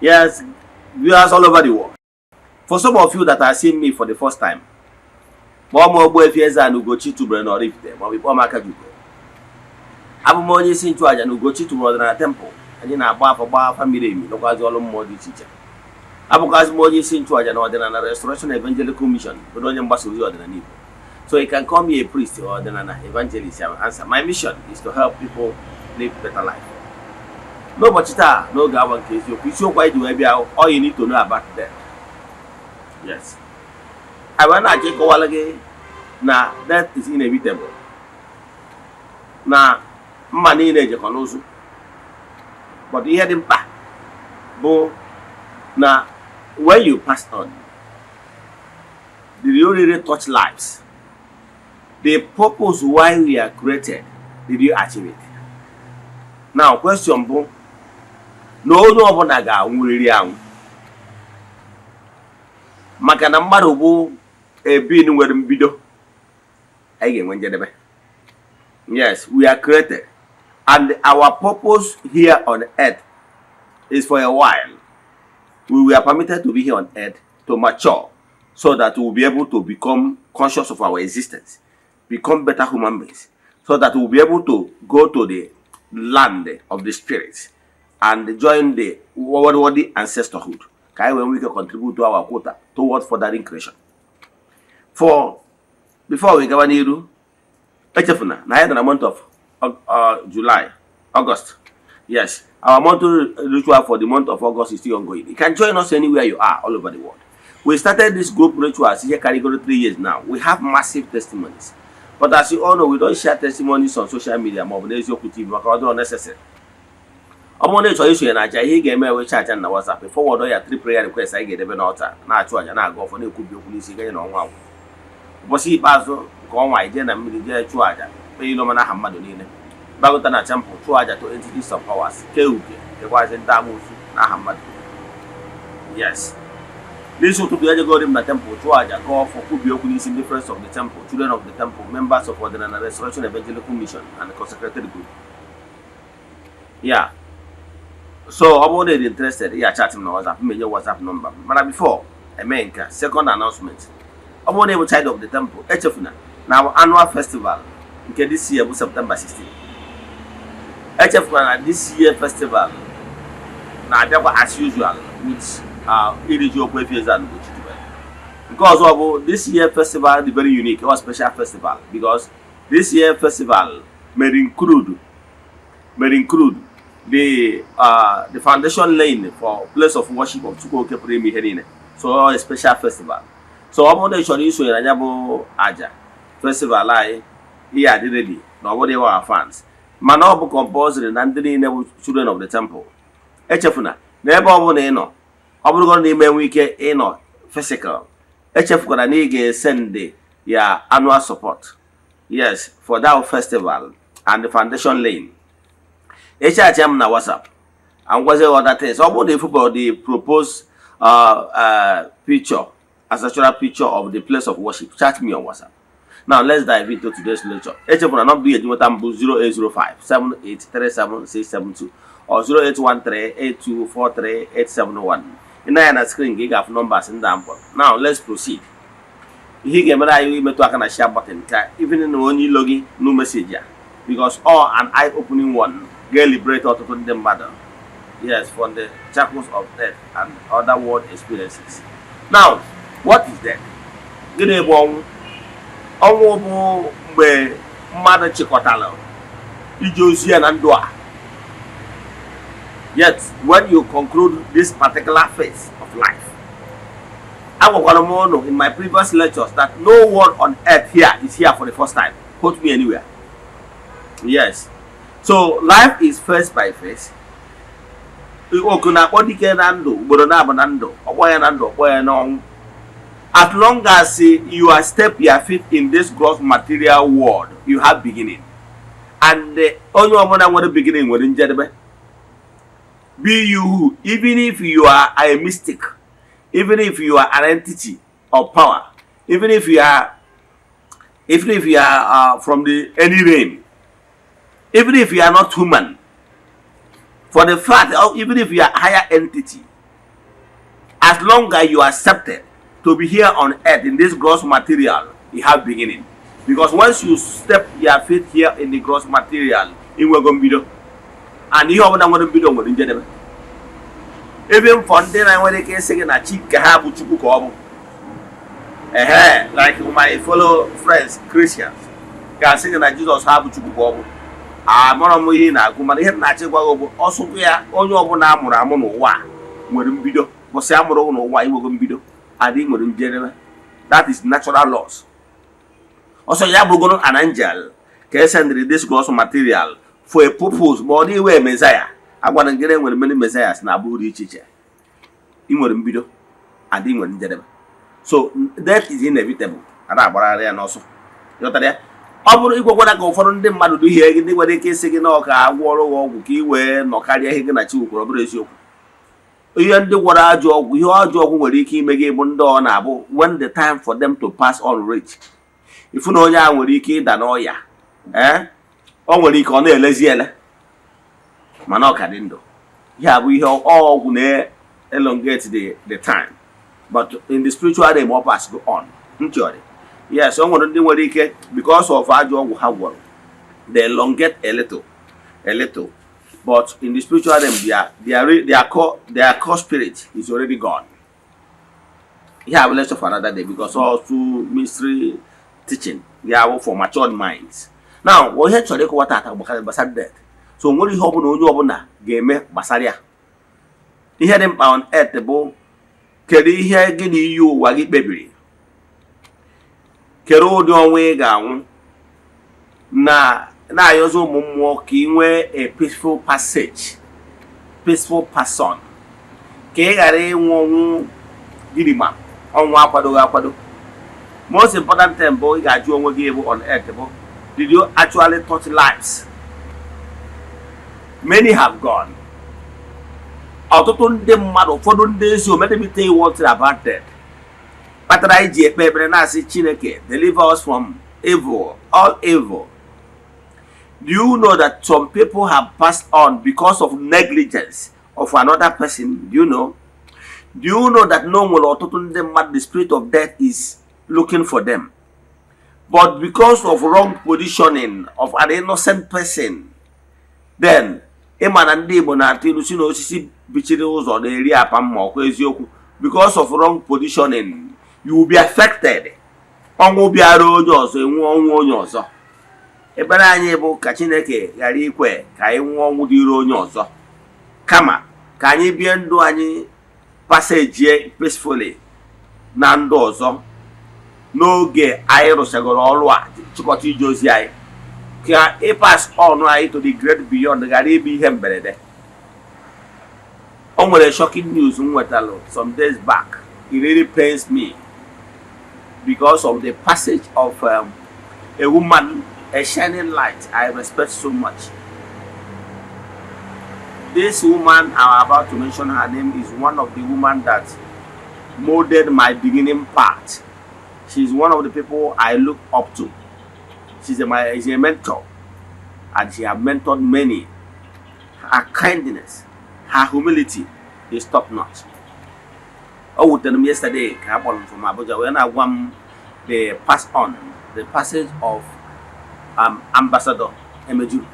Yes, viewers all over the world. For some of you that are seeing me for the first time, more boy if Eze-Ana Ugochi to Breno or if them, or before Makajuko. I'm more using to Ajan Ugochi to Modern Temple, and in a bar for bar family, no cause all more the teacher. Abukas more using to Ajan or than a restoration evangelical mission, but only ambassador than an evil. So you can call me a priest or than an evangelist. I will answer. My mission is to help people live better life. No bachita, no government case. You show why do all you need to know about that. Yes. I want to take a while again. Now that is inevitable. Now money in a colossal. But he had him back. But now when you passed on, did you really touch lives? The purpose why we are created, did you achieve it? Now question boom. No ọbụla ga-anwụrịrị anwụ maka na mmadụ bụ ebin nwere mbido anyị ga-enwe njedebe. Yes, we are created and our purpose here on earth is for a while. We were permitted to be here on earth to mature so that we will be able to become conscious of our existence, become better human beings, so that we will be able to go to the land of the spirits and join the worthy ancestorhood. When we can contribute to our quota towards furthering creation. For before we go on, now in the month of August. Yes, our monthly ritual for the month of August is still ongoing. You can join us anywhere you are all over the world. We started this group rituals here category 3 years now. We have massive testimonies. But as you all know, we don't share testimonies on social media more than unnecessary. I'm only to issue an idea. He gave me a chat and WhatsApp. Forward your 3 prayer requests. I get even altar. Now, I go for the could be police again on one. But see, Basso, go my dinner and military chuaja. Pay no man a hamadonine. Bagotana champo, chuaja to entities of powers. Keuke, the wise and Damus, Nahamad. Yes. This should be go in the temple, chuaja, go for could be police in difference of the temple, children of the temple, members of the Restoration Evangelical Mission, and the consecrated group. Yeah. So, I'm already interested. Yeah, chatting on WhatsApp, your WhatsApp number. But before, second announcement. I'm only a child of the temple. Eze-Ana. Now, annual festival. Okay, this year was September 16. Eze-Ana, this year festival. Now, as usual, with Eze-Ana. Because of this year festival is very unique. It was a special festival because this year festival may include the foundation laying for place of worship of Chukwuoke Premi Henine. So a special festival. So I'm going to show you a Aja festival here ready. Nobody were our fans. Manobu compulsory and the children of the temple. Eze-Ana. Never no. I'm going to name week physical. Eze-Ana need send the annual support. Yes, for that festival and the foundation laying. HRM na WhatsApp and was other things. About the football, the proposed picture, as a natural picture of the place of worship. Chat me on WhatsApp. Now let's dive into today's lecture. Eze-Ana not be a 0805 7837672 or 0813-8243-871. In the screen, gig of numbers in the Now let's proceed. He gave me a share button. Even in only login, no message. Because all an eye-opening one. Get liberated out of the matter. Yes, from the shackles of death and other world experiences. Now, what is that? Gịnị bụ ọnwụ bụ mgbe mmadụ chịkọtara ije ozi ya na ndụ a. Yet, when you conclude this particular phase of life, I will in my previous lectures that no one on earth here is here for the first time. Quote me anywhere. Yes. So life is phase by phase. As long as you are step your feet in this gross material world, you have beginning. And only beginning within Jedebe. Be you, even if you are a mystic, even if you are an entity of power, even if you are from any realm, even if you are not human, for the fact, even if you are a higher entity, As long as you accepted to be here on earth in this gross material, you have beginning. Because once you step your feet here in the gross material, it will go be. And you have not be done in general. Even for them, I want to say that chick have to like my fellow friends, Christians, can say that Jesus have to go. I'm not here now. Come on, here, natural also we are on your Amon, wouldn't be do. But some don't know why we're going to be do. I think in general. That is natural laws. Also, you have an angel can send this gross material for a purpose, body way Messiah. I want to get in with many messiahs now, Budi teacher. In what video, I think in general. So that is inevitable. And I also. You know that? Ọ bụrụ igwegwara ka ụfọdụ ndị mmadụ dị ihe ndị nwere ike isi gị na ọka gwọrọ ọgwụ ka ị wee nọkarịa ihe gị na chi kwuru ọ bụrụ eziokwu. Ihe ndị gwọrọ ajọ ọgwụ ihe ọjọọ ọgwụ nwere ike ime gị bụ ndị ọ na-abụ when the time for them to pass on reach. Ifu na onye ahụ nwere ike ịda n'ọya ọ nwere ike ọ na-elezi ele mana ọ ka dị ndụ. Ihe bụ ihe ọgwụ na-elongate the time, but in the spiritual realm ọ pass go on. Nchọrị. Yes, someone didn't ike because of ajọ ọgwụ ha gwọrọ. They elongate a little. But in the spiritual realm, their core spirit is already gone. You have less of another day because all through mystery teaching, you have for matured minds. Now, what here to what about death? So what you hope no you na game basaria. You hear them on earth the bow. Can you hear gini you wagi baby? Kere ụdị ọnwa ị ga-anwụ na-ayọzi ụmụ mmụọ ka ị nwee a peaceful passage, peaceful person, ka ị ghara ịnwụ ọnwụ gịrịma ọnwụ akwadoghị akwado. Most important thing bụ ị ga-ajụ onwe gị bụ on earth bụ did you actually touch lives? Many have gone. Ọtụtụ ndị mmadụ ụfọdụ ndị ezi o let me tell you one thing about that. Deliver us from evil, all evil. Do you know that some people have passed on because of negligence of another person? Do you know? Do you know that no one, the spirit of death is looking for them? But because of wrong positioning of an innocent person, then because of wrong positioning, you will be affected. Ọnwụ bịara onye ọzọ enwe ọnwụ onye ọzọ. Ebere anyị bụ ka Chineke ghara ikwe ka anyị nwụọ ọnwụ dịrị onye ọzọ. Kama ka anyị bie ndụ anyị passage peacefully na ndụ ọzọ n'oge anyị rụchagoro ọrụ a chịkọta ije ozi anyị. Ka ị pass on anyị to the great beyond ghara ịbụ ihe mberede. O nwere shocking news m nwetara some days back. It really pains me because of the passage of a woman, a shining light I respect so much. This woman I'm about to mention her name is one of the women that molded my beginning part. She's one of the people I look up to. She's a mentor, and she has mentored many. Her kindness, her humility is top notch. I would tell them yesterday from Abuja when I won the passage of Ambassador Emeju,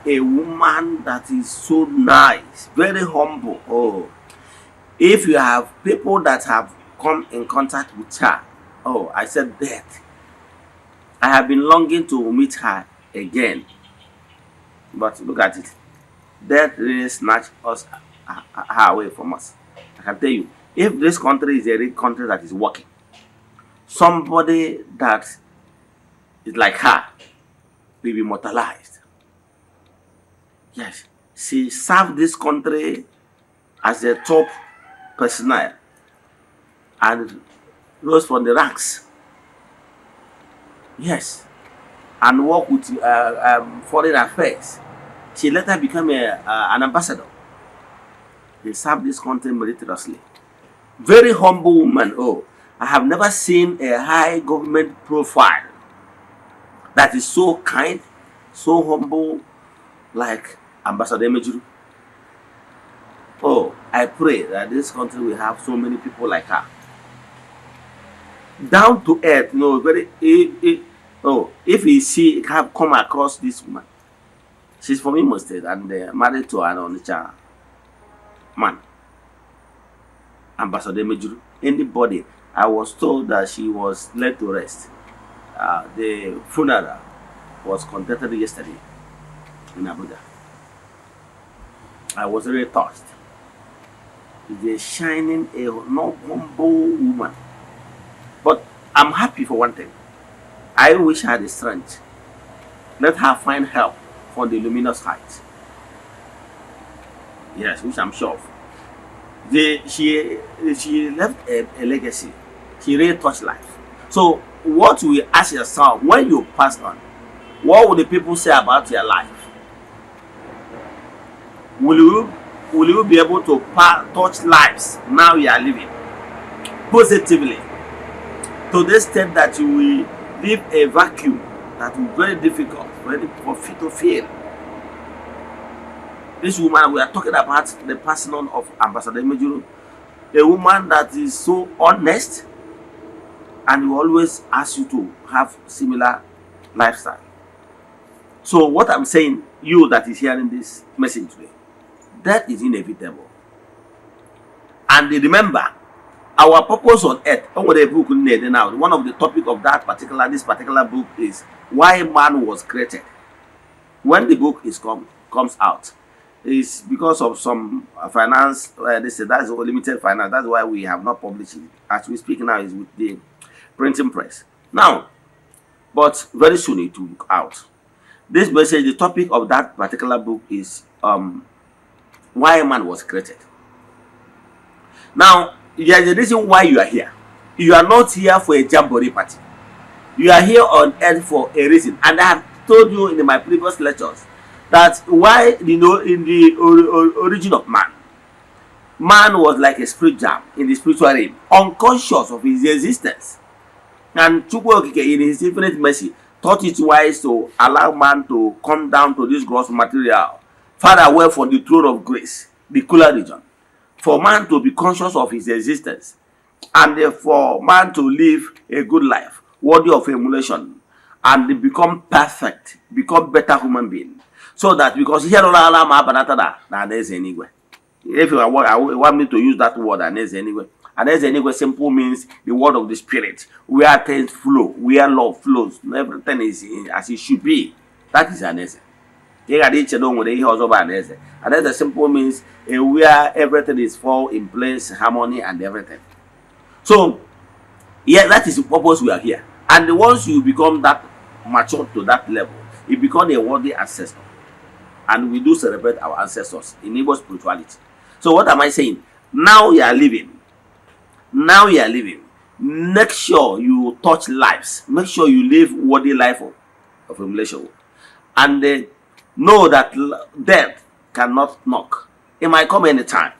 a woman that is so nice, very humble. Oh, if you have people that have come in contact with her, oh, I said that I have been longing to meet her again, but look at it, death really snatched us her away from us. I can tell you. If this country is a real country that is working, somebody that is like her will be immortalized. Yes, she served this country as a top personnel and rose from the ranks. Yes, and worked with foreign affairs. She later became an ambassador. They served this country meritoriously. Very humble woman. Oh, I have never seen a high government profile that is so kind, so humble, like Ambassador Emeju. Oh, I pray that this country will have so many people like her. Down to earth, very if he see have come across this woman, she's from Imo State and married to an Onitsha man, Ambassador Mejuru. Anybody, I was told that she was laid to rest. The funeral was conducted yesterday in Abuja. I was really touched. She's a shining, no humble woman. But I'm happy for one thing. I wish her the strength. Let her find help from the luminous heights. Yes, which I'm sure of. She left a legacy. She really touched life. So what we ask yourself when you pass on, what will the people say about your life? Will you be able to touch lives now you are living positively to the extent that you will leave a vacuum that will be very difficult for you to feel? This woman, we are talking about the passing on of Ambassador Mejuru, a woman that is so honest and will always ask you to have similar lifestyle. So what I'm saying, you that is hearing this message today, that is inevitable. And remember, our purpose on earth, one of the topic of this particular book is why man was created. When the book comes out, it's because of some finance. They say that's limited finance. That's why we have not published it. As we speak now, is with the printing press. Now, but very soon it will look out. This message, the topic of that particular book is why man was created. Now, there's a reason why you are here. You are not here for a jamboree party. You are here on earth for a reason. And I have told you in my previous lectures that why, in the origin of man was like a spirit jam in the spiritual realm, unconscious of his existence. And Chukwu in his infinite mercy thought it wise to allow man to come down to this gross material, far away from the throne of grace, the cooler region, for man to be conscious of his existence, and for man to live a good life, worthy of emulation, and become perfect, become better human being. So that because here if you want me to use that word, Eze-Ana simple means the word of the spirit, where things flow, where love flows, everything is as it should be. That is Eze-Ana. Eze simple means where everything is fall in place, harmony and everything. So yeah, that is the purpose we are here. And once you become that mature to that level, you become a worthy ancestor. And we do celebrate our ancestors in Igbo spirituality. So what am I saying? Now you are living. Make sure you touch lives. Make sure you live worthy life of emulation. And know that death cannot knock. It might come anytime.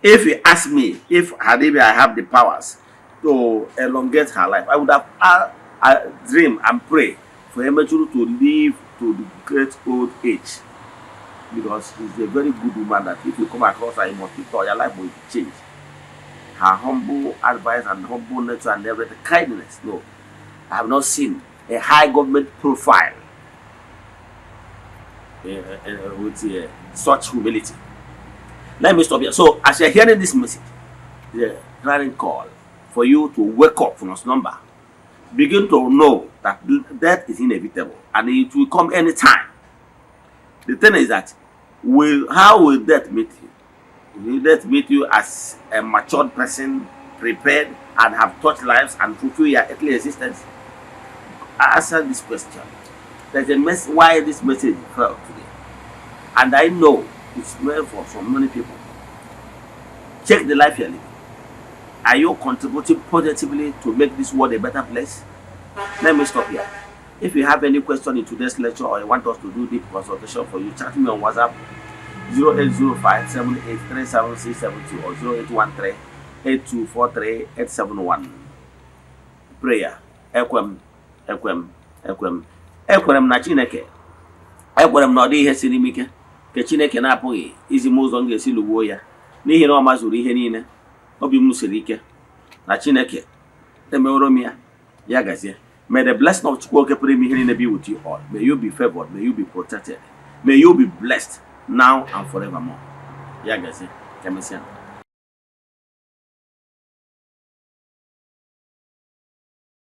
If you ask me, if Hadibi I have the powers to elongate her life, I would have dream and pray for Emejuru to live to the great old age, because she's a very good woman that if you come across her, you must be your life will change. Her humble advice and humble nature and everything, kindness. No, I have not seen a high government profile with such humility. Let me stop here. So, as you're hearing this message, the clarion call for you to wake up from your slumber. Begin to know that death is inevitable and it will come anytime. The thing is that, how will death meet you? Will death meet you as a matured person, prepared and have touched lives and fulfill your earthly existence? Answer this question. There's a why this message fell today. And I know it's meant for so many people. Check the life you're living. Are you contributing positively to make this world a better place? Let me stop here. If you have any question in today's lecture or you want us to do deep consultation for you, chat me on WhatsApp 0805 7837672 or 0813 8243 871. Prayer. Ekwem na Chineke. Ekwem na ọ dị ihe siri m ike. nke Chineke na-apụghị izi m ụzọ m ga-esi lụgbuo ya n'ihi na ọ mazuru ihe niile. Obi m siri ike na Chineke emeworo m ya. Ya gazie. May the blessing of Chukwu pụrụ ime ihe niile be with you all. May you be favored. May you be protected. May you be blessed now and forevermore. Ya gazie. Kemesịa.